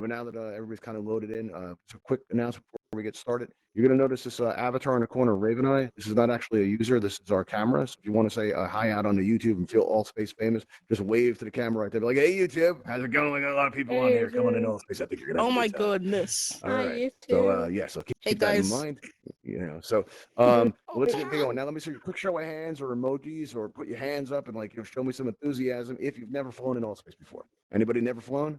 now that everybody's kind of loaded in, so quick announcement before we get started. You're going to notice this avatar in the corner, Ravenhall. This is not actually a user. This is our camera. So if you want to say hi out on the YouTube and feel Altspace famous, just wave to the camera right there. Be like, hey, YouTube, how's it going? We got a lot of people on here coming in Altspace. I think you're going to have Oh a my good time. goodness. All right. You So, too. yeah, so Hey keep that in guys. mind. So Oh let's my get going. Now, let me see a quick show of hands or emojis or put your hands up and like show me some enthusiasm if you've never flown in Altspace before. Anybody never flown?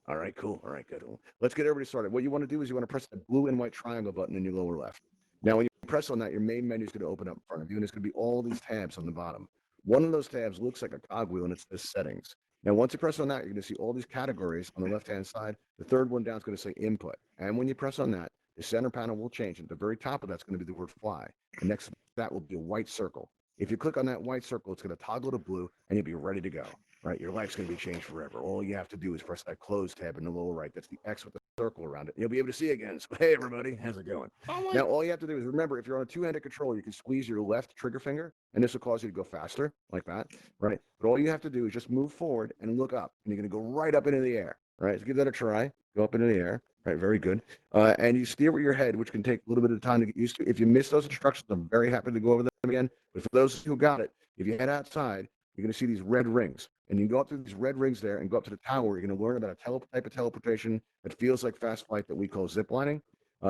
All right, cool. All right, good. Let's get everybody started. What you want to do is you want to press the blue and white triangle button in your lower left. Now, when you press on that, your main menu is going to open up in front of you, and it's going to be all these tabs on the bottom. One of those tabs looks like a cogwheel, and it says settings. Now, once you press on that, you're going to see all these categories on the left-hand side. The third one down is going to say input. And when you press on that, the center panel will change. At the very top of that's going to be the word fly. And next to that will be a white circle. If you click on that white circle, it's going to toggle to blue, and you'll be ready to go. Right, your life's going to be changed forever. All you have to do is press that close tab in the lower right. That's the X with the circle around it. You'll be able to see again. So, hey, everybody, how's it going? my Now, all you have to do is remember, if you're on a two-handed controller, you can squeeze your left trigger finger, and this will cause you to go faster, like that, right? But all you have to do is just move forward and look up, and you're going to go right up into the air, right? So give that a try. Go up into the air. Right, very good. And you steer with your head, which can take a little bit of time to get used to. If you miss those instructions, I'm very happy to go over them again. But for those who got it, if you head outside, you're going to see these red rings. And you can go up through these red rings there and go up to the tower. You're going to learn about a type of teleportation that feels like fast flight that we call zip lining.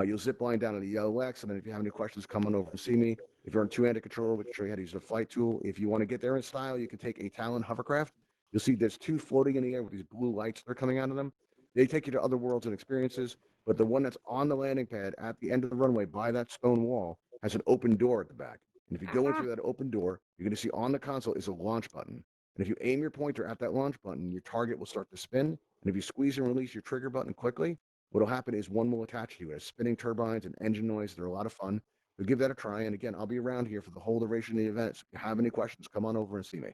You'll zip line down to the yellow X. And then if you have any questions, come on over and see me. If you're on two-handed controller, we can show you how to use the flight tool. If you want to get there in style, you can take a Talon hovercraft. You'll see there's two floating in the air with these blue lights that are coming out of them. They take you to other worlds and experiences. But the one that's on the landing pad at the end of the runway by that stone wall has an open door at the back. And if you go in through that open door, you're going to see on the console is a launch button. And if you aim your pointer at that launch button, your target will start to spin. And if you squeeze and release your trigger button quickly, what will happen is one will attach to you. It has spinning turbines and engine noise. They're a lot of fun. So give that a try. And again, I'll be around here for the whole duration of the event. So if you have any questions, come on over and see me.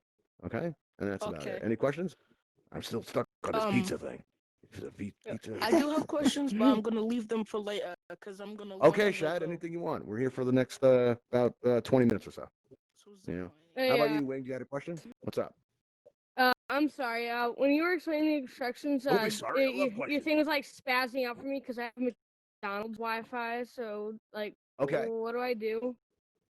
Okay? And that's about it. Any questions? I'm still stuck on this pizza thing. Pizza. I do have questions, but I'm gonna leave them for later because I'm gonna. Okay, Shad. Anything you want? We're here for the next about 20 minutes or so. Yeah. How about you, Wing? Do you have a question? What's up? I'm sorry. When you were explaining the instructions, Don't be sorry. I love questions. your thing was like spazzing out for me because I have McDonald's Wi-Fi. So, like, okay, what do I do?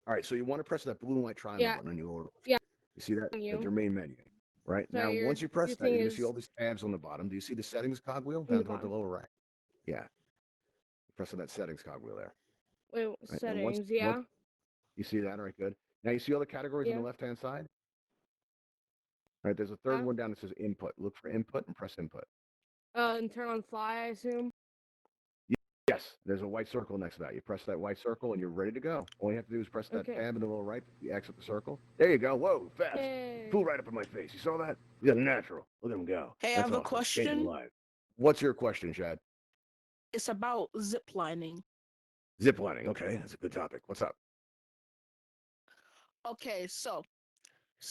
All right. So you want to press that blue and white triangle button on your lower. Yeah. You see that? That's your main menu. Right So now, once you press that, you're gonna see all these tabs on the bottom. Do you see the settings cogwheel down toward the lower right? Yeah. Press on that settings cogwheel there. Wait, Right? settings. Once you see that? All right, good. Now you see all the categories on the left-hand side. All right, there's a third one down that says input. Look for input and press input. And turn on fly, I assume. Yes, there's a white circle next to that. You press that white circle and you're ready to go. All you have to do is press that tab in the lower right, the X at the circle. There you go. Whoa, fast. Flew right up in my face. You saw that? He's a natural. Look at him go. Hey, I have a question. What's your question, Shad? It's about zip lining. Zip lining. Okay, that's a good topic. What's up? Okay, so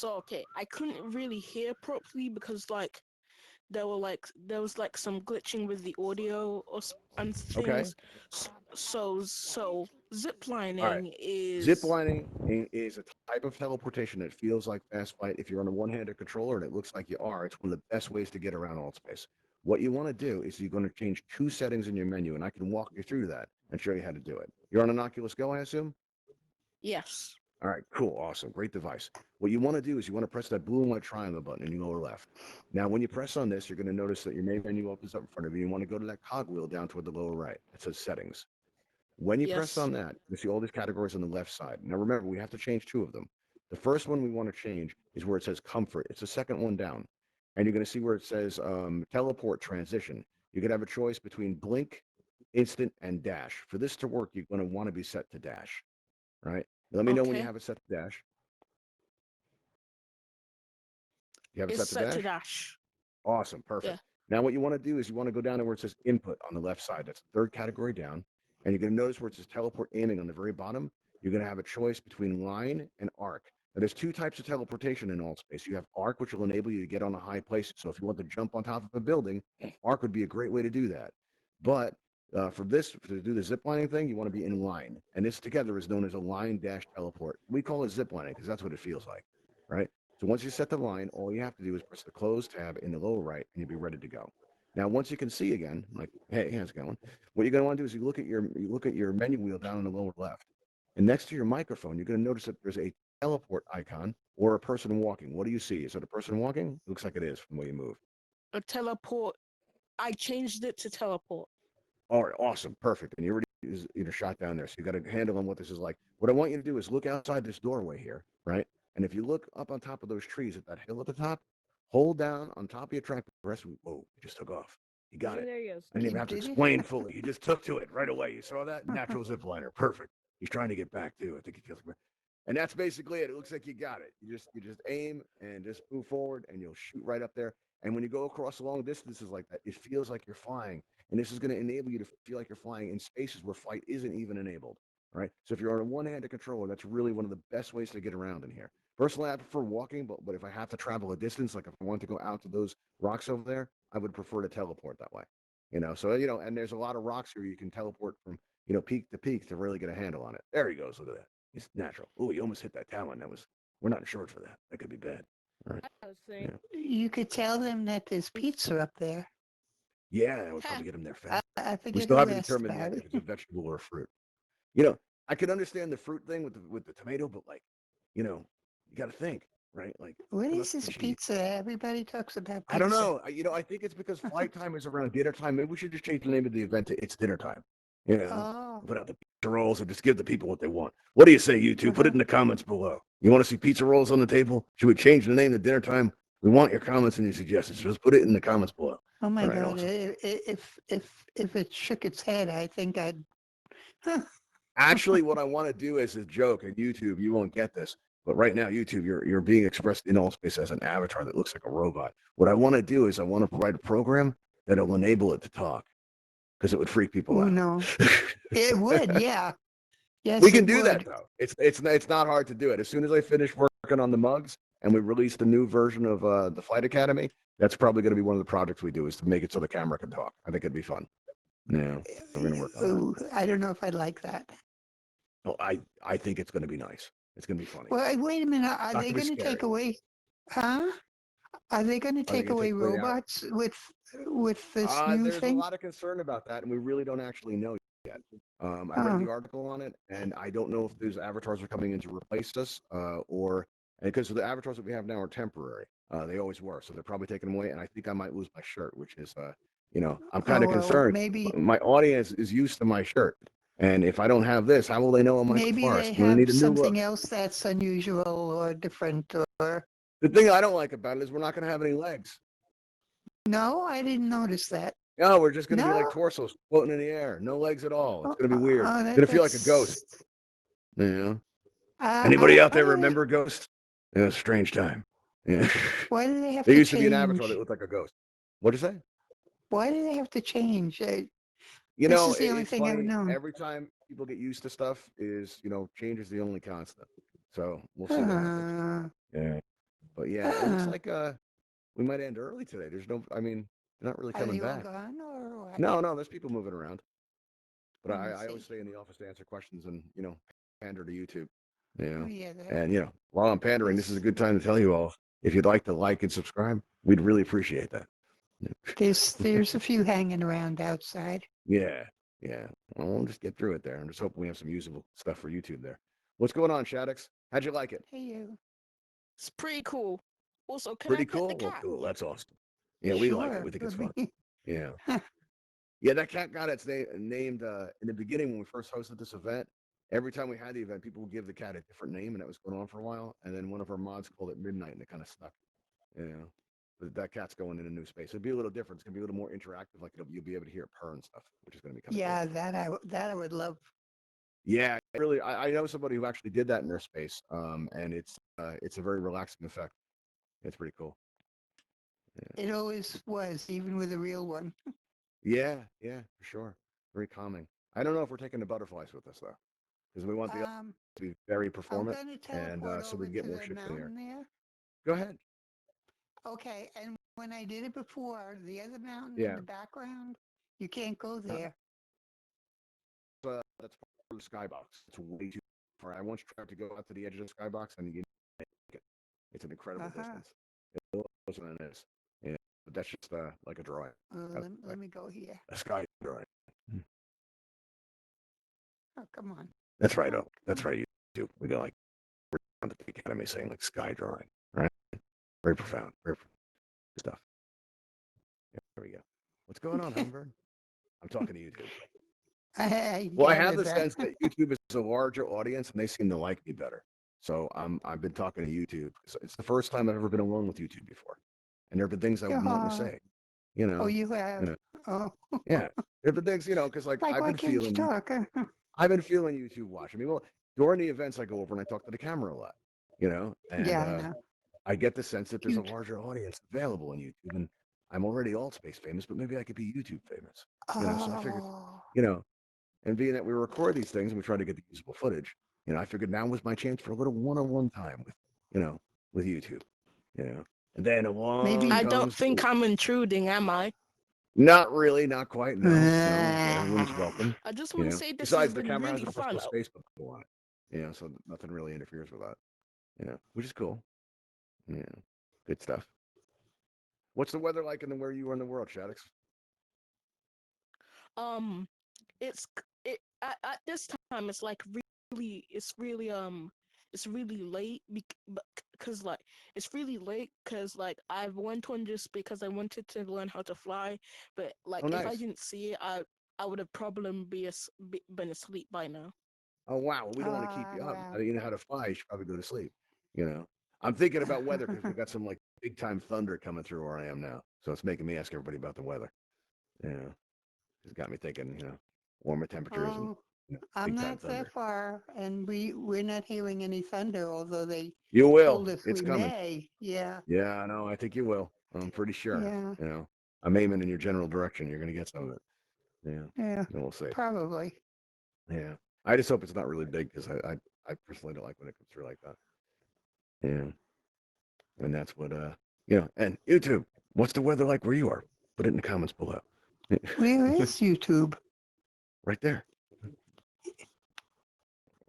okay, I couldn't really hear properly because there was some glitching with the audio and things. So zip lining is zip lining is a type of teleportation that feels like fast flight. If you're on a one-handed controller and it looks like you are, it's one of the best ways to get around Altspace. What you want to do is you're going to change two settings in your menu, and I can walk you through that and show you how to do it. You're on an Oculus Go, I assume? Yes. All right, cool, awesome, great device. What you want to do is you want to press that blue and white triangle button in your lower left. Now, when you press on this, you're going to notice that your main menu opens up in front of you. You want to go to that cogwheel down toward the lower right. It says settings. When you press on that, you see all these categories on the left side. Now, remember, we have to change two of them. The first one we want to change is where it says comfort. It's the second one down. And you're going to see where it says teleport transition. You could have a choice between blink, instant, and dash. For this to work, you're going to want to be set to dash, right? Let me know when you have it set to dash. You have it set to dash? Awesome, perfect. Yeah. Now what you want to do is you want to go down to where it says input on the left side. That's the third category down. And you're going to notice where it says teleport aiming on the very bottom. You're going to have a choice between line and arc. Now there's two types of teleportation in Altspace. You have arc, which will enable you to get on a high place. So if you want to jump on top of a building, arc would be a great way to do that. But for to do the zip lining thing, you want to be in line. And this together is known as a line dash teleport. We call it zip lining because that's what it feels like, right? So once you set the line, all you have to do is press the close tab in the lower right and you'll be ready to go. Now, once you can see again, like, hey, how's it going? What you're going to want to do is you look at your menu wheel down in the lower left, and next to your microphone, you're going to notice that there's a teleport icon or a person walking. What do you see? Is it a person walking? Looks like it is from the way you move. A teleport. I changed it to teleport. All right, awesome, perfect. And you already shot down there, so you got a handle on what this is like. What I want you to do is look outside this doorway here, right? And if you look up on top of those trees at that hill at the top, hold down on top of your track. Whoa, you just took off. You got it. There he goes. I didn't even have to explain fully. You just took to it right away. You saw that natural zip liner, perfect. He's trying to get back too. I think he feels like, and that's basically it. It looks like you got it. You just aim and just move forward, and you'll shoot right up there. And when you go across long distances like that, it feels like you're flying. And this is going to enable you to feel like you're flying in spaces where flight isn't even enabled. Right. So if you're on a one-handed controller, that's really one of the best ways to get around in here. Personally, I prefer walking, but if I have to travel a distance, like if I want to go out to those rocks over there, I would prefer to teleport that way. So and there's a lot of rocks here you can teleport from peak to peak to really get a handle on it. There he goes. Look at that. It's natural. Oh, he almost hit that talon. We're not insured for that. That could be bad. All right. I was saying. Yeah. You could tell them that there's pizza up there. Yeah, that would probably get him there fast. I We forget still who haven't asked determined about yet it. if it's a vegetable or a fruit. I could understand the fruit thing with the tomato, but you got to think, right? Like, What how is much this cheese? pizza? Everybody talks about pizza. I don't know. I think it's because flight time is around dinner time. Maybe we should just change the name of the event to It's Dinner Time. Oh, Put out the pizza rolls and just give the people what they want. What do you say, you two? Put it in the comments below. You want to see pizza rolls on the table? Should we change the name to Dinner Time? We want your comments and your suggestions. Just put it in the comments below. oh my All right, God! awesome. If it shook its head, I think I'd. Actually, what I want to do is a joke, and YouTube, you won't get this. But right now, YouTube, you're being expressed in Altspace as an avatar that looks like a robot. What I want to do is I want to provide a program that'll enable it to talk because it would freak people Oh out. no! It would, yeah. Yes, We can it do would. that though. It's not hard to do it. As soon as I finish working on the mugs and we release the new version of the Flight Academy, that's probably going to be one of the projects we do is to make it so the camera can talk. I think it'd be fun. Yeah, so we're gonna work on that. Ooh, I don't know if I'd like that. Oh, I think it's going to be nice. It's going to be funny. Well, wait a minute. Are Not they gonna be going to take scary. away? Huh? Are they going to Are they take gonna away take away our- robots with this new There's a thing? lot of concern about that, and we really don't actually know yet. I read Oh. the article on it, and I don't know if those avatars are coming in to replace us, or because the avatars that we have now are temporary. They always were, so they're probably taking them away. And I think I might lose my shirt, which is, I'm kind Oh, of well, concerned. maybe My audience is used to my shirt, and if I don't have this, how will they know I'm Michael maybe Forrest? they I'm gonna have need a new look. something else that's unusual or different or The thing I don't like about it is we're not gonna have any legs. no, I didn't notice that. No, we're just gonna be like No. torsos floating in the air, no legs at all. It's Oh, gonna be weird. oh, It's gonna feel like a ghost. that's- Anybody out there why do they- remember Ghost? It was a strange time. Yeah. Why do they have There to used to be an change? avatar that looked like a ghost. What'd you say? Why do they have to change? You This know, is the only it's thing I've funny. known. Every time people get used to stuff, change is the only constant. So we'll see what happens. Yeah. But yeah, it looks Huh. like we might end early today. There's no, I mean, they're not really Are coming they all back. gone or what? No, there's people moving around. But Let me I always see. stay in the office to answer questions and pander to YouTube. Oh, yeah, that, And while I'm pandering, this is a good time to tell you all if you'd like to like and subscribe, we'd really appreciate that. there's a few hanging around outside. Yeah, yeah. Well, we'll just get through it there. I'm just hoping we have some usable stuff for YouTube there. What's going on, Shaddix? How'd you like it? Hey, you. It's pretty cool. Also, can Pretty I pet cool. the Well, cat? cool. That's awesome. Yeah, we like it. Sure. We think it's fun. me- Yeah. Yeah, that cat got its named in the beginning when we first hosted this event. Every time we had the event, people would give the cat a different name, and that was going on for a while. And then one of our mods called it Midnight, and it kind of stuck. But that cat's going in a new space. It'll be a little different. It's gonna be a little more interactive. Like you'll be able to hear it purr and stuff, which is gonna be kind of Yeah, cool. that I would love. Yeah, really. I know somebody who actually did that in their space. And it's a very relaxing effect. It's pretty cool. It always was, even with a real one. Yeah, for sure. Very calming. I don't know if we're taking the butterflies with us though, because we want the Um, to be very I'm performant, going to and teleport so over we can get to more the ships in the air. mountain there. Go ahead. Okay, and when I did it before, the other mountain Yeah. in the background, you can't go there. That's part of the skybox. It's way too far. I once tried to go out to the edge of the skybox, and you make it. It's an incredible Uh-huh. distance. It was what it is. Yeah, but that's just like a drawing, let me go here. a sky drawing. Oh, come on. That's right. Oh, that's right. You do. We go like we're on the academy saying like sky drawing, right? Very profound, very stuff. Yeah, there we go. What's going on, Hummingbird? I'm talking to YouTube. Well, I have the sense that YouTube is a larger audience, and they seem to like me better. So I've been talking to YouTube. It's the first time I've ever been alone with YouTube before, and there have been things I've been wanting to say. You know. Oh, you have. Oh, Yeah. There have been things, because like like I've why been can't you feeling. talk? I've been feeling YouTube watch. I mean, well, during the events I go over and I talk to the camera a lot, and Yeah, I know. I get the sense that there's a YouTube. larger audience available on YouTube, and I'm already Altspace famous, but maybe I could be YouTube famous. So I figured, Oh, and being that we record these things and we try to get the usable footage, I figured now was my chance for a little one-on-one time with YouTube, and then along Maybe. I don't comes think I'm intruding, am I? not really, not quite, no, everyone's welcome, I just want to say this has Besides, the been camera has really a fun. personal space bubble on it, so nothing really interferes with that, which is cool. Yeah, good stuff. What's the weather like in where you are in the world, Shaddix? Um, at this time it's like it's really late because like it's really late because like I went on just because I wanted to learn how to fly, but like Oh, if I nice. didn't see it, I would have probably been asleep by now. Oh, wow. Well, we don't want to keep you up. Wow. Now that you know how to fly, you should probably go to sleep. I'm thinking about weather because we got some like big time thunder coming through where I am now. So it's making me ask everybody about the weather. It's got me thinking, warmer temperatures and Oh, I'm big time not thunder. that far, and we're not hearing any thunder, although they You will. told us It's we coming. may. Yeah, Yeah, I know. I think you will. I'm pretty sure. yeah, I'm aiming in your general direction. You're going to get some of it. Yeah. yeah, And we'll see. probably. Yeah. I just hope it's not really big because I personally don't like when it comes through like that. Yeah. And that's what, and YouTube, what's the weather like where you are? Put it in the comments below. Where is YouTube? Right there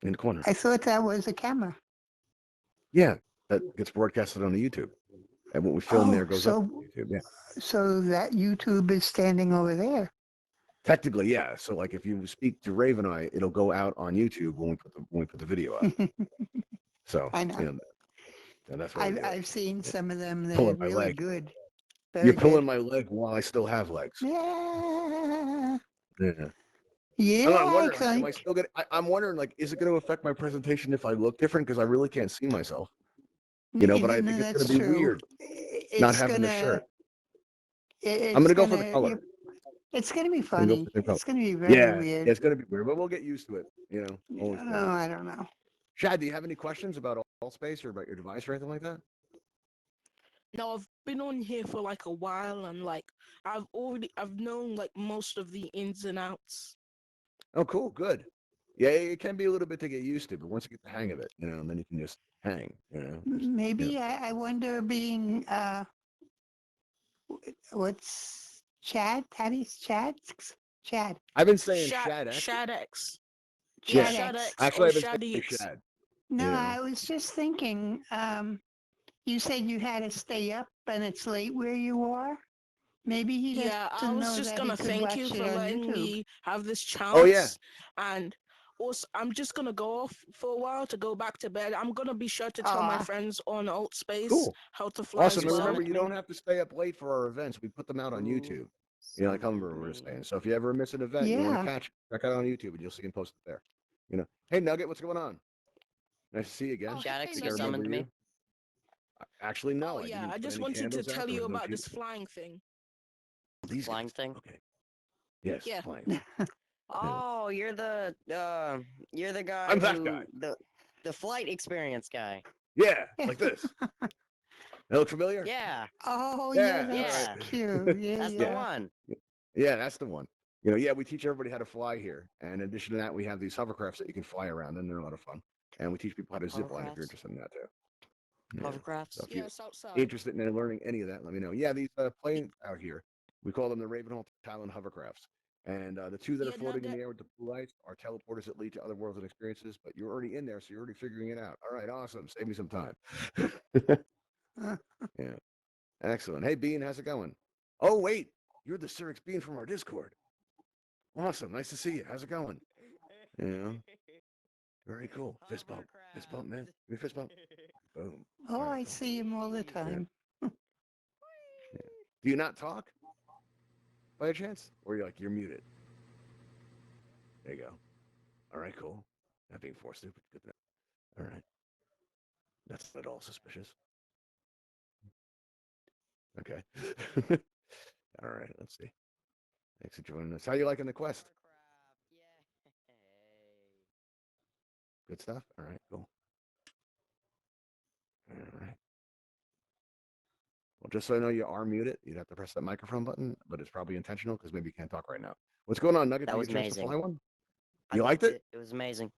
in the corner. I thought that was a camera. Yeah. That gets broadcasted on the YouTube. And what we film there goes up so on YouTube. Yeah. so that YouTube is standing over there. Technically, yeah. So like if you speak to Raven Eye, it'll go out on YouTube when we put the video up. So I know. and that's what we do. I've seen some of them. They're Pulling my really leg. good. You're Very pulling good. my leg while I still have legs. Yeah. Yeah. Yeah, I'm not I wondering, like, am I think still gonna? I'm wondering, like, is it going to affect my presentation if I look different? Because I really can't see myself, but I think it's going that's to be true. weird not It's having the gonna. shirt. I'm It's going to go for the gonna. color. It's gonna be I'm gonna go funny. for the color. It's gonna be very Yeah, weird. it's going to be weird, but we'll get used to it. Always Oh, can. I don't know. Shad, do you have any questions about Altspace or about your device or anything like that? Now I've been on here for like a while and like I've known like most of the ins and outs. Oh, cool, good. Yeah, it can be a little bit to get used to, but once you get the hang of it, and then you can just hang. Maybe I wonder being what's Chad? Patty's Chad? Chad. I've been saying Shad Shad X. Shadx. Yeah, Yeah, Shad Shadx actually, or I've been saying Shadix. Shad. No, Yeah. I was just thinking, you said you had to stay up and it's late where you are. Maybe he Yeah, I doesn't was know just that he gonna could thank you watch it for on letting YouTube. me have this Oh yeah. chance. And also, I'm just gonna go off for a while to go back to bed. I'm gonna be sure to tell my Aw. friends on Altspace Cool. how to fly Awesome. as And well. remember, you don't have to stay up late for our events. We put them out on YouTube. Like Humber was saying. So if you ever miss an event, you want to Yeah. catch it, check it out on YouTube, and you'll see him posted there. Hey Nugget, what's going on? Nice to see you again. Oh, Shaddix, hey, you Nugget. summoned me. Actually, no. Oh I didn't yeah, even I put just any wanted to candles out. tell There you was no about this juice. flying thing. These Flying guys. thing? Okay. Yes. Yeah. Flying. Oh, you're the guy I'm that who guy. the flight experience guy. Yeah, like this. That look familiar? Yeah, Oh, Yeah. yeah, that's yeah. cute. Yeah, That's the yeah. one. Yeah, that's the one. Yeah, we teach everybody how to fly here. And in addition to that, we have these hovercrafts that you can fly around, and they're a lot of fun. And we teach people how to zip line if you're Hovercrafts? interested in that too. Yeah. Hovercrafts? So if you're Yes, outside. interested in learning any of that, let me know. Yeah, these planes out here, we call them the Ravenhall Talon hovercrafts. And the two that are Yeah, floating in Nugget. the air with the blue lights are teleporters that lead to other worlds and experiences, but you're already in there, so you're already figuring it out. All right, awesome. Save me some time. Uh, Yeah. Excellent. Hey, Bean, how's it going? Oh, wait, you're the Sirix Bean from our Discord. Awesome. Nice to see you. How's it going? You know, very cool. Fist bump. Fist bump, man. Give me a fist bump. Boom. Oh, All right, I cool. see him all the time. Do you not talk by a chance? Or you're muted? There you go. All right, cool. Not being forced stupid. Good to know. All right. That's not at all suspicious. Okay. All right, let's see. Thanks for joining us. How you liking the quest? Good stuff? All right, cool. All right. Well, just so I know you are muted, you'd have to press that microphone button, but it's probably intentional because maybe you can't talk right now. What's going on, Nugget? That Did you was get a chance to amazing. fly one? I You liked it? It was amazing.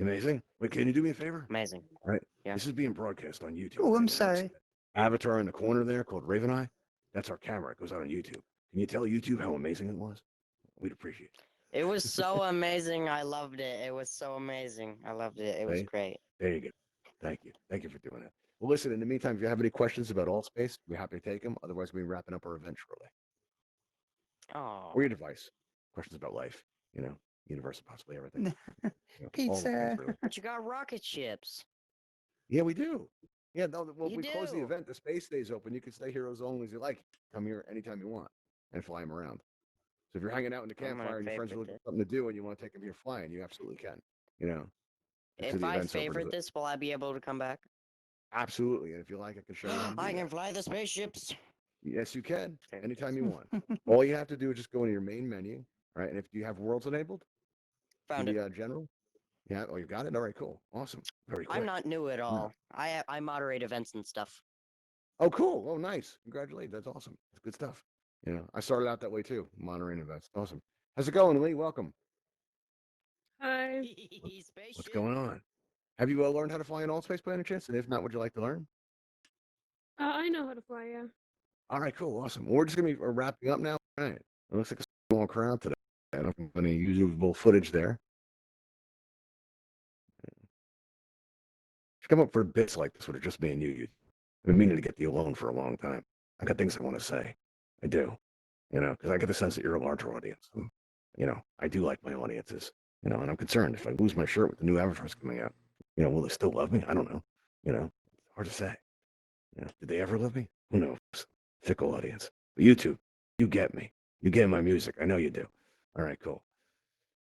Amazing. Wait, can you do me a favor? Amazing. All right. Yeah. This is being broadcast on YouTube. Oh, right I'm now. sorry. Avatar in the corner there called Ravenhall. That's our camera. It goes out on YouTube. Can you tell YouTube how amazing it was? We'd appreciate it. It was so amazing. I loved it. It was so amazing. I loved it. It was Hey, great. there you go. Thank you. Thank you for doing that. Well, listen, in the meantime, if you have any questions about Altspace, we're happy to take them. Otherwise, we'll be wrapping up our event shortly. Oh. Or your device. Questions about life, universe, possibly everything. All the things, Pizza. really. But you got rocket ships. Yeah, we do. Yeah, no, well, You we close the do. event. The space stays open. You can stay here as long as you like. Come here anytime you want and fly them around. So if you're hanging out in the I'm gonna campfire and your friends are favorite looking this. for something to do and you want to take them here flying, you absolutely can. Until If the I event's over. favorite this, will I be able to come back? Absolutely. And if you like, I can show you how to do I can that. fly the spaceships. Yes, you can. Okay. Anytime you want. All you have to do is just go into your main menu, right? And if you have worlds enabled, Found it. the general. Yeah. Oh, you got it. All right. Cool. Awesome. Very quick. I'm not new at all. I moderate events and stuff. Oh, cool. Oh, nice. Congratulations. That's awesome. That's good stuff. I started out that way too, monitoring events. Awesome. How's it going, Lee? Welcome. Hi. What's going on? Have you learned how to fly in Altspace by any chance? And if not, would you like to learn? I know how to fly, yeah. All right, cool. Awesome. We're just going to be wrapping up now. All right. It looks like a small crowd today. I don't have any usable footage there. Come up for bits like this with just me and you. I've been meaning to get you alone for a long time. I got things I want to say. I do. Because I get the sense that you're a larger audience. And, I do like my audiences. And I'm concerned if I lose my shirt with the new avatars coming out. Will they still love me? I don't know. It's hard to say. Did they ever love me? Who knows? Fickle audience. But you two, you get me. You get my music. I know you do. All right, cool.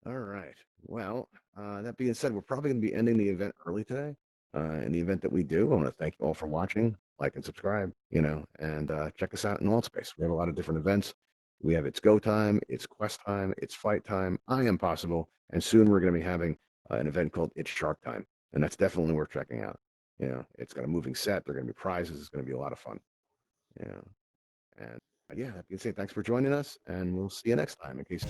All right. Well, that being said, we're probably going to be ending the event early today. In the event that we do, I want to thank you all for watching, like and subscribe, and check us out in Altspace. We have a lot of different events. We have It's Go Time, It's Quest Time, It's Fight Time, I Am Possible, and soon we're going to be having an event called It's Shark Time, and that's definitely worth checking out. It's got a moving set. There are going to be prizes. It's going to be a lot of fun. And yeah, that being said, thanks for joining us, and we'll see you next time. In case.